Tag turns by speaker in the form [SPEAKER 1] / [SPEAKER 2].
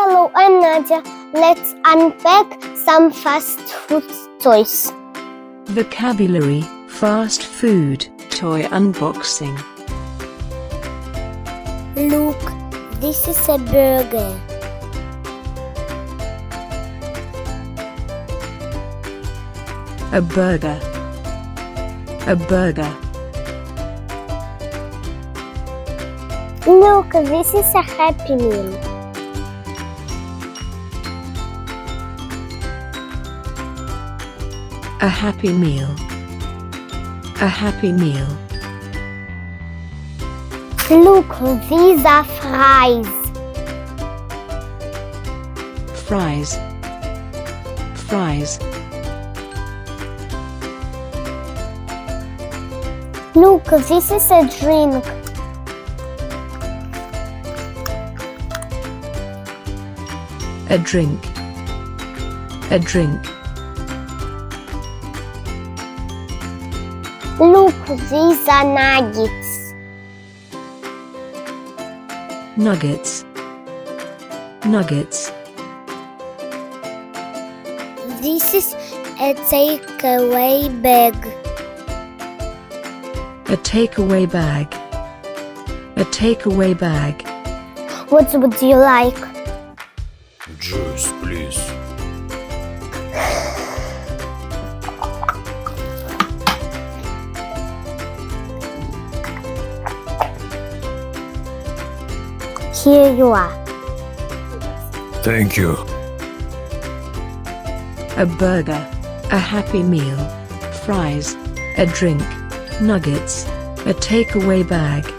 [SPEAKER 1] Hello, I'm Nadia. Let's unpack some fast food toys.
[SPEAKER 2] Vocabulary, fast food, toy unboxing.
[SPEAKER 1] Look, this is a burger.
[SPEAKER 2] A burger. A burger.
[SPEAKER 1] Look, this is a Happy Meal.
[SPEAKER 2] A Happy Meal. A Happy Meal.
[SPEAKER 1] Look, these are fries.
[SPEAKER 2] Fries. Fries.
[SPEAKER 1] Look, this is a drink.
[SPEAKER 2] A drink. A drink.
[SPEAKER 1] Look, these are nuggets.
[SPEAKER 2] Nuggets. Nuggets.
[SPEAKER 1] This is a takeaway bag.
[SPEAKER 2] A takeaway bag. A takeaway bag.
[SPEAKER 1] What would you like?
[SPEAKER 3] Juice, please.
[SPEAKER 1] Here you are.
[SPEAKER 3] Thank you.
[SPEAKER 2] A burger. A Happy Meal. Fries. A drink. Nuggets. A takeaway bag.